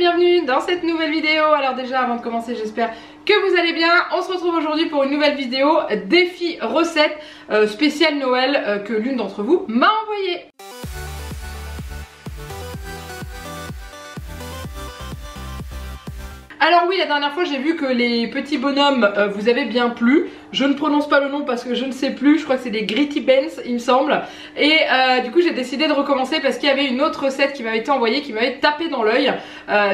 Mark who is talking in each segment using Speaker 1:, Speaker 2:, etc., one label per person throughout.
Speaker 1: bienvenue dans cette nouvelle vidéo. Alors déjà avant de commencer, j'espère que vous allez bien. On se retrouve aujourd'hui pour une nouvelle vidéo défi recette spéciale Noël que l'une d'entre vous m'a envoyée. Alors oui, la dernière fois j'ai vu que les petits bonhommes vous avaient bien plu. Je ne prononce pas le nom parce que je ne sais plus, je crois que c'est des Gritty Benz il me semble. Et du coup j'ai décidé de recommencer parce qu'il y avait une autre recette qui m'avait été envoyée, qui m'avait tapé dans l'œil,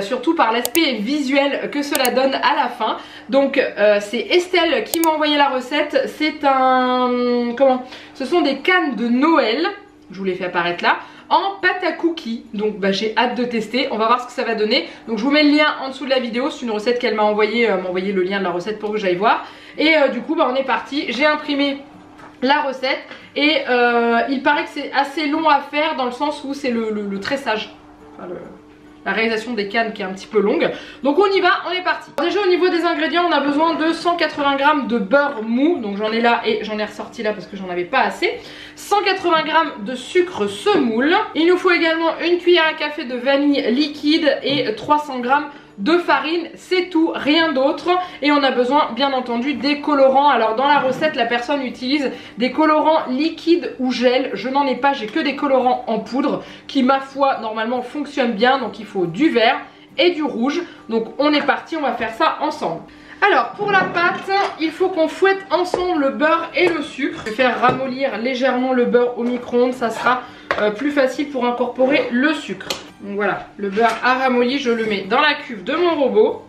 Speaker 1: surtout par l'aspect visuel que cela donne à la fin. Donc c'est Estelle qui m'a envoyé la recette. C'est un... ce sont des cannes de Noël, je vous les fais apparaître là, en pâte à cookies. Donc j'ai hâte de tester, on va voir ce que ça va donner. Donc je vous mets le lien en dessous de la vidéo, c'est une recette qu'elle m'a envoyé, le lien de la recette pour que j'aille voir. Et du coup on est parti, j'ai imprimé la recette et il paraît que c'est assez long à faire dans le sens où c'est le tressage, enfin, la réalisation des cannes qui est un petit peu longue. Donc on y va, on est parti. Déjà au niveau des ingrédients, on a besoin de 180 g de beurre mou, donc j'en ai là et j'en ai ressorti là parce que j'en avais pas assez. 180 g de sucre semoule. Il nous faut également une cuillère à café de vanille liquide et 300 g de farine, c'est tout, rien d'autre. Et on a besoin bien entendu des colorants. Alors dans la recette la personne utilise des colorants liquides ou gel, je n'en ai pas, j'ai que des colorants en poudre qui ma foi normalement fonctionnent bien. Donc il faut du vert et du rouge. Donc on est parti, on va faire ça ensemble. Alors pour la pâte, il faut qu'on fouette ensemble le beurre et le sucre. Je vais faire ramollir légèrement le beurre au micro-ondes, ça sera plus facile pour incorporer le sucre. Donc voilà, le beurre a ramolli, je le mets dans la cuve de mon robot.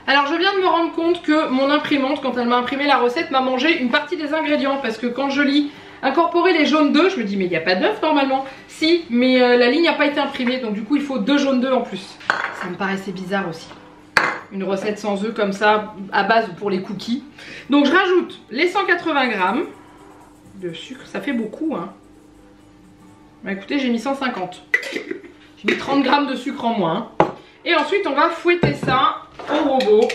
Speaker 1: Alors je viens de me rendre compte que mon imprimante, quand elle m'a imprimé la recette, m'a mangé une partie des ingrédients. Parce que quand je lis incorporer les jaunes d'œufs, je me dis mais il n'y a pas d'œufs normalement. Si, mais la ligne n'a pas été imprimée, donc du coup il faut 2 jaunes d'œufs en plus. Ça me paraissait bizarre aussi. Une recette sans œufs comme ça, à base pour les cookies. Donc je rajoute les 180 g de sucre, ça fait beaucoup hein. Bah écoutez, j'ai mis 150. J'ai mis 30 g de sucre en moins. Et ensuite on va fouetter ça au robot.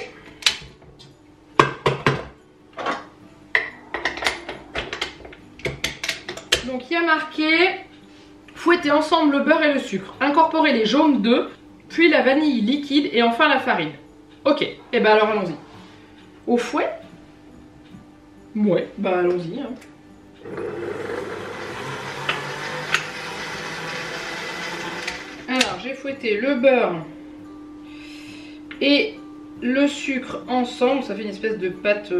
Speaker 1: Donc il y a marqué fouetter ensemble le beurre et le sucre, incorporer les jaunes d'œufs, puis la vanille liquide et enfin la farine. Ok, et ben alors allons-y. Au fouet? Ouais, bah allons-y hein. Alors j'ai fouetté le beurre et le sucre ensemble, ça fait une espèce de pâte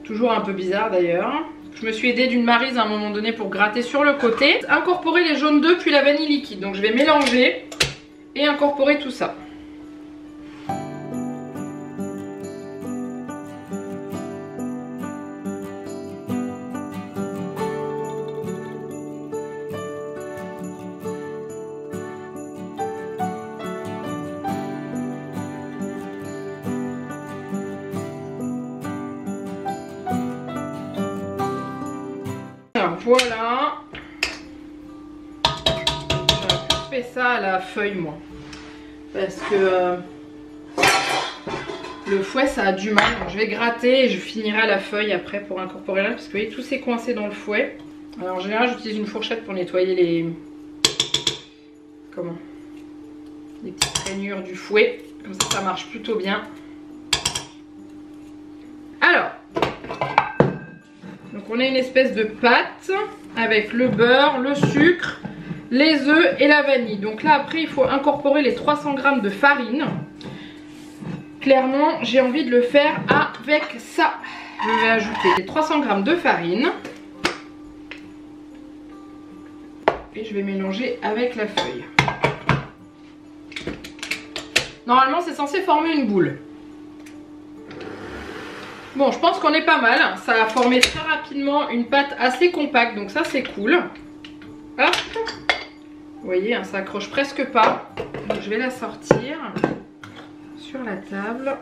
Speaker 1: toujours un peu bizarre d'ailleurs. Je me suis aidée d'une Maryse à un moment donné pour gratter sur le côté. Incorporer les jaunes d'œufs puis la vanille liquide, donc je vais mélanger et incorporer tout ça. Voilà, j'aurais plus fait ça à la feuille moi, parce que le fouet ça a du mal, donc je vais gratter et je finirai à la feuille après pour incorporer là, parce que vous voyez tout s'est coincé dans le fouet. Alors en général j'utilise une fourchette pour nettoyer les petites rainures du fouet, comme ça marche plutôt bien. Alors donc on a une espèce de pâte avec le beurre, le sucre, les œufs et la vanille. Donc là après il faut incorporer les 300 g de farine. Clairement j'ai envie de le faire avec ça. Je vais ajouter les 300 g de farine. Et je vais mélanger avec la feuille. Normalement c'est censé former une boule. Bon, je pense qu'on est pas mal, ça a formé très rapidement une pâte assez compacte, donc ça c'est cool. Hop. Vous voyez, hein, ça accroche presque pas. Donc je vais la sortir sur la table.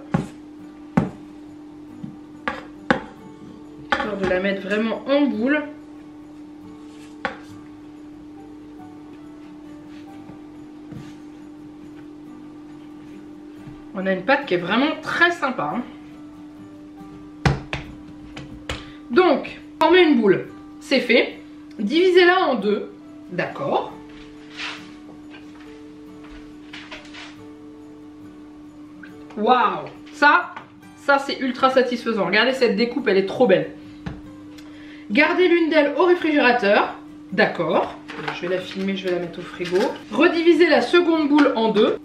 Speaker 1: Histoire de la mettre vraiment en boule. On a une pâte qui est vraiment très sympa. Hein. Donc, former une boule, c'est fait. Divisez-la en deux, d'accord. Waouh! Ça c'est ultra satisfaisant. Regardez cette découpe, elle est trop belle. Gardez l'une d'elles au réfrigérateur. D'accord. Je vais la filmer, je vais la mettre au frigo. Redivisez la seconde boule en deux.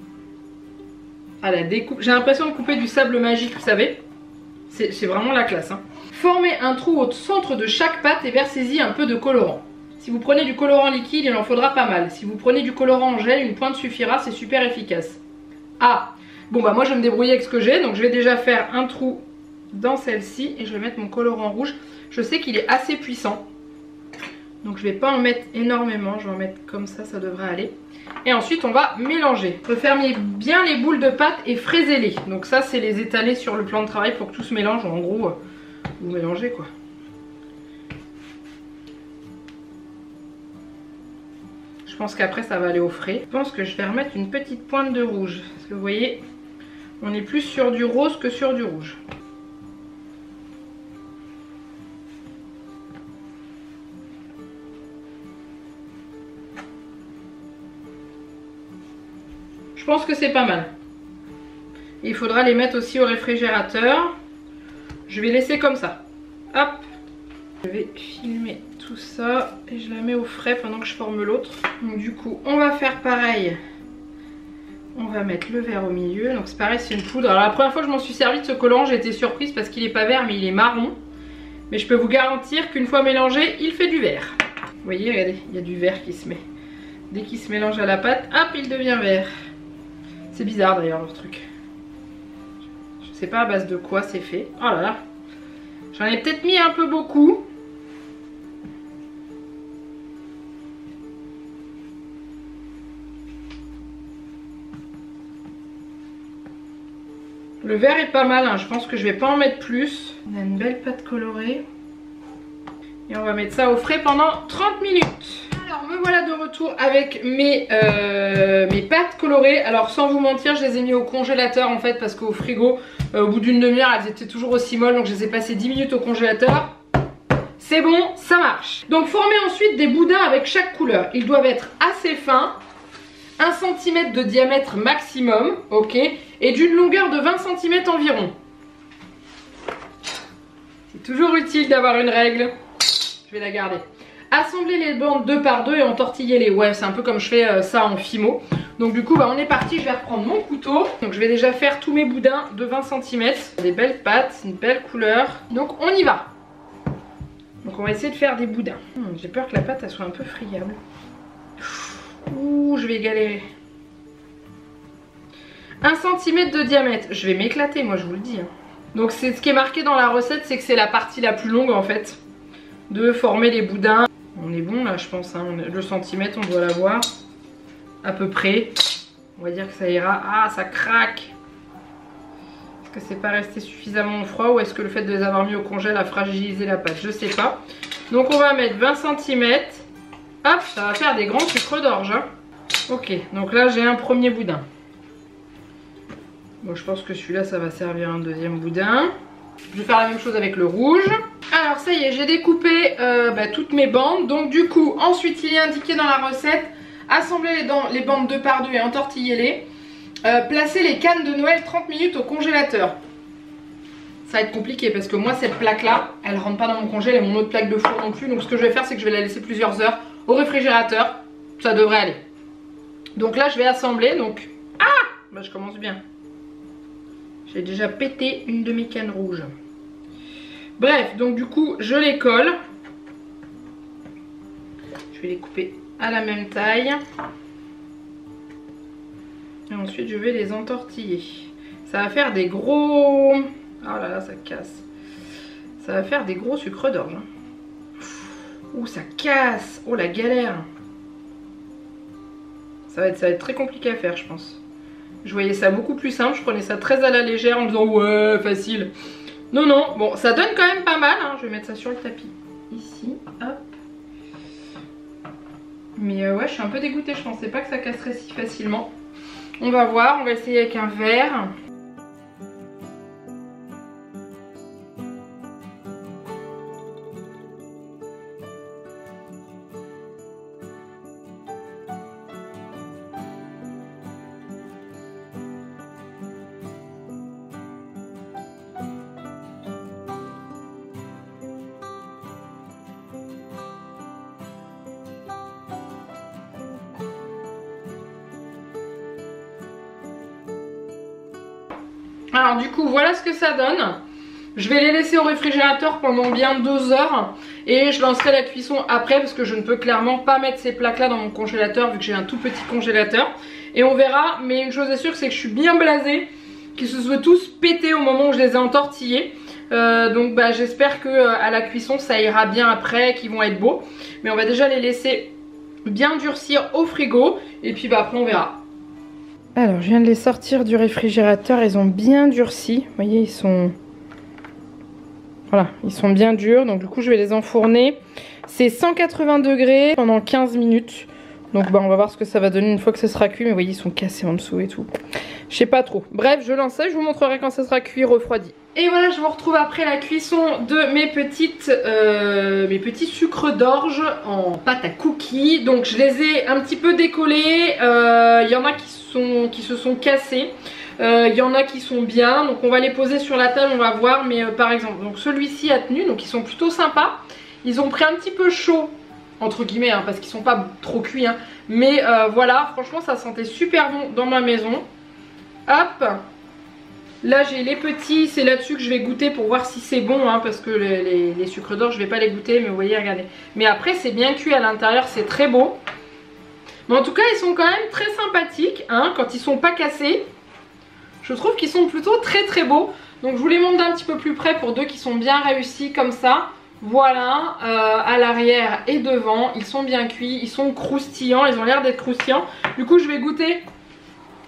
Speaker 1: Ah, la découpe. J'ai l'impression de couper du sable magique, vous savez. C'est vraiment la classe. Hein. Formez un trou au centre de chaque pâte et versez-y un peu de colorant. Si vous prenez du colorant liquide, il en faudra pas mal. Si vous prenez du colorant en gel, une pointe suffira, c'est super efficace. Ah! Bon bah moi je vais me débrouiller avec ce que j'ai, donc je vais déjà faire un trou dans celle-ci et je vais mettre mon colorant rouge. Je sais qu'il est assez puissant, donc je vais pas en mettre énormément, je vais en mettre comme ça devrait aller. Et ensuite on va mélanger. Refermez bien les boules de pâte et fraisez-les. Donc ça c'est les étaler sur le plan de travail pour que tout se mélange. En gros, vous mélangez quoi. Je pense qu'après ça va aller au frais. Je pense que je vais remettre une petite pointe de rouge. Parce que vous voyez, on est plus sur du rose que sur du rouge. Je pense que c'est pas mal. Et il faudra les mettre aussi au réfrigérateur. Je vais laisser comme ça. Hop. Je vais filmer tout ça et je la mets au frais pendant que je forme l'autre. Donc du coup, on va faire pareil. On va mettre le vert au milieu. Donc c'est pareil, c'est une poudre. Alors la première fois que je m'en suis servi de ce colorant, j'ai été surprise parce qu'il n'est pas vert mais il est marron. Mais je peux vous garantir qu'une fois mélangé, il fait du vert. Vous voyez, regardez, il y a du vert qui se met. Dès qu'il se mélange à la pâte, hop, il devient vert. C'est bizarre d'ailleurs leur truc. Je sais pas à base de quoi c'est fait. Oh là là. J'en ai peut-être mis un peu beaucoup. Le vert est pas mal, hein. Je pense que je vais pas en mettre plus. On a une belle pâte colorée. Et on va mettre ça au frais pendant 30 minutes. Alors me voilà de retour avec mes pâtes colorées. Alors sans vous mentir, je les ai mis au congélateur en fait parce qu'au frigo, au bout d'une demi-heure, elles étaient toujours aussi molles. Donc je les ai passées 10 minutes au congélateur. C'est bon, ça marche. Donc formez ensuite des boudins avec chaque couleur. Ils doivent être assez fins. 1 cm de diamètre maximum, ok, et d'une longueur de 20 cm environ. C'est toujours utile d'avoir une règle. Je vais la garder. Assemblez les bandes 2 par 2 et entortillez-les. Ouais, c'est un peu comme je fais ça en fimo. Donc du coup, bah, on est parti. Je vais reprendre mon couteau. Donc je vais déjà faire tous mes boudins de 20 cm. Des belles pâtes, une belle couleur. Donc on y va. Donc on va essayer de faire des boudins. J'ai peur que la pâte elle soit un peu friable. Ouh, je vais galérer. 1 cm de diamètre. Je vais m'éclater, moi je vous le dis. Hein. Donc c'est ce qui est marqué dans la recette, c'est que c'est la partie la plus longue en fait de former les boudins. On est bon là je pense, hein. Le centimètre on doit l'avoir à peu près. On va dire que ça ira. Ah, ça craque. Est-ce que c'est pas resté suffisamment froid ou est-ce que le fait de les avoir mis au congèle a fragilisé la pâte? Je sais pas. Donc on va mettre 20 cm. Hop, ça va faire des grands sucres d'orge. Hein. Ok, donc là j'ai un premier boudin. Bon, je pense que celui-là ça va servir un deuxième boudin. Je vais faire la même chose avec le rouge. Alors ça y est, j'ai découpé toutes mes bandes. Donc du coup, ensuite il est indiqué dans la recette, assemblez les bandes 2 par 2 et entortillez-les. Placez les cannes de Noël 30 minutes au congélateur. Ça va être compliqué parce que moi cette plaque là, elle rentre pas dans mon congèle et mon autre plaque de four non plus. Donc ce que je vais faire c'est que je vais la laisser plusieurs heures au réfrigérateur. Ça devrait aller. Donc là je vais assembler. Donc bah, je commence bien. J'ai déjà pété une de mes cannes rouges. Bref, donc du coup je les colle. Je vais les couper à la même taille. Et ensuite je vais les entortiller. Ça va faire des gros... Oh là là, ça casse. Ça va faire des gros sucres d'orge. Ouh, ça casse. Oh, la galère. Ça va être très compliqué à faire, je pense. Je voyais ça beaucoup plus simple. Je prenais ça très à la légère en me disant ouais, facile. Non, non. Bon, ça donne quand même pas mal. Hein. Je vais mettre ça sur le tapis. Ici, hop. Mais ouais, je suis un peu dégoûtée. Je pensais pas que ça casserait si facilement. On va voir. On va essayer avec un verre. Alors du coup voilà ce que ça donne. Je vais les laisser au réfrigérateur pendant bien 2 heures et je lancerai la cuisson après parce que je ne peux clairement pas mettre ces plaques là dans mon congélateur vu que j'ai un tout petit congélateur. Et on verra, mais une chose est sûre, c'est que je suis bien blasée qu'ils se soient tous pétés au moment où je les ai entortillés. Donc bah, j'espère que à la cuisson ça ira bien après, qu'ils vont être beaux. Mais on va déjà les laisser bien durcir au frigo et puis bah, après on verra. Alors je viens de les sortir du réfrigérateur, ils ont bien durci. Vous voyez, ils sont... Voilà, ils sont bien durs, donc du coup je vais les enfourner. C'est 180 degrés pendant 15 minutes. Donc bah on va voir ce que ça va donner une fois que ce sera cuit. Mais vous voyez, ils sont cassés en dessous et tout. Je sais pas trop. Bref, je lance ça, je vous montrerai quand ça sera cuit, refroidi. Et voilà, je vous retrouve après la cuisson de mes petits sucres d'orge en pâte à cookies. Donc je les ai un petit peu décollés. Il y en a qui se sont cassés. Il y en a qui sont bien, donc on va les poser sur la table, on va voir. Mais par exemple, donc celui-ci a tenu, donc ils sont plutôt sympas. Ils ont pris un petit peu chaud, entre guillemets, hein, parce qu'ils sont pas trop cuits, hein. Mais voilà, franchement ça sentait super bon dans ma maison. Hop, là j'ai les petits, c'est là-dessus que je vais goûter pour voir si c'est bon, hein, parce que les sucres d'orge je vais pas les goûter, mais vous voyez, regardez. Mais après c'est bien cuit à l'intérieur, c'est très beau. Mais en tout cas ils sont quand même très sympathiques, hein, quand ils sont pas cassés. Je trouve qu'ils sont plutôt très beaux. Donc je vous les montre d'un petit peu plus près pour deux qui sont bien réussis comme ça. Voilà, à l'arrière et devant, ils sont bien cuits, ils sont croustillants, ils ont l'air d'être croustillants. Du coup je vais goûter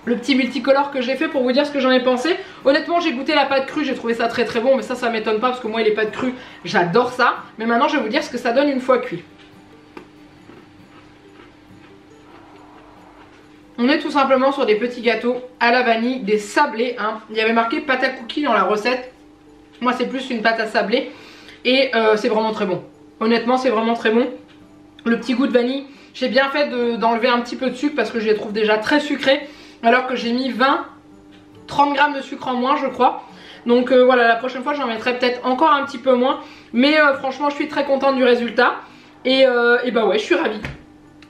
Speaker 1: le petit multicolore que j'ai fait pour vous dire ce que j'en ai pensé. Honnêtement j'ai goûté la pâte crue, j'ai trouvé ça très bon, mais ça m'étonne pas parce que moi les pâtes crues j'adore ça. Mais maintenant je vais vous dire ce que ça donne une fois cuit. On est tout simplement sur des petits gâteaux à la vanille, des sablés, hein. Il y avait marqué pâte à cookies dans la recette. Moi c'est plus une pâte à sablé. Et c'est vraiment très bon. Honnêtement c'est vraiment très bon. Le petit goût de vanille, j'ai bien fait d'enlever un petit peu de sucre parce que je les trouve déjà très sucrés. Alors que j'ai mis 20-30 grammes de sucre en moins je crois. Donc voilà, la prochaine fois j'en mettrai peut-être encore un petit peu moins. Mais franchement je suis très contente du résultat. Et bah ouais, je suis ravie.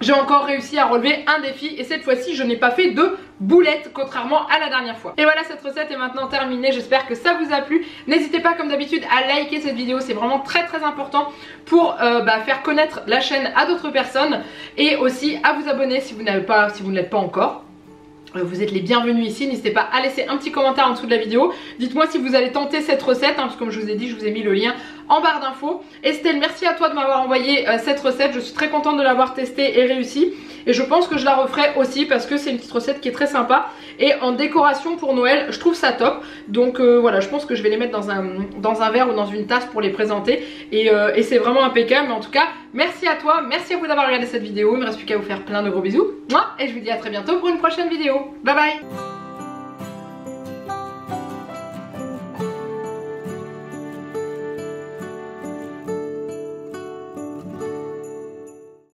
Speaker 1: J'ai encore réussi à relever un défi et cette fois-ci je n'ai pas fait de boulettes contrairement à la dernière fois. Et voilà, cette recette est maintenant terminée, j'espère que ça vous a plu. N'hésitez pas comme d'habitude à liker cette vidéo, c'est vraiment très important pour faire connaître la chaîne à d'autres personnes. Et aussi à vous abonner si vous ne l'êtes pas encore. Vous êtes les bienvenus ici, n'hésitez pas à laisser un petit commentaire en dessous de la vidéo. Dites-moi si vous allez tenter cette recette, hein, parce que comme je vous ai dit, je vous ai mis le lien en barre d'infos. Estelle, merci à toi de m'avoir envoyé cette recette, je suis très contente de l'avoir testée et réussi. Et je pense que je la referai aussi parce que c'est une petite recette qui est très sympa. Et en décoration pour Noël, je trouve ça top. Donc voilà, je pense que je vais les mettre dans un verre ou dans une tasse pour les présenter. Et c'est vraiment impeccable. Mais en tout cas, merci à toi, merci à vous d'avoir regardé cette vidéo. Il ne me reste plus qu'à vous faire plein de gros bisous. Et je vous dis à très bientôt pour une prochaine vidéo. Bye bye.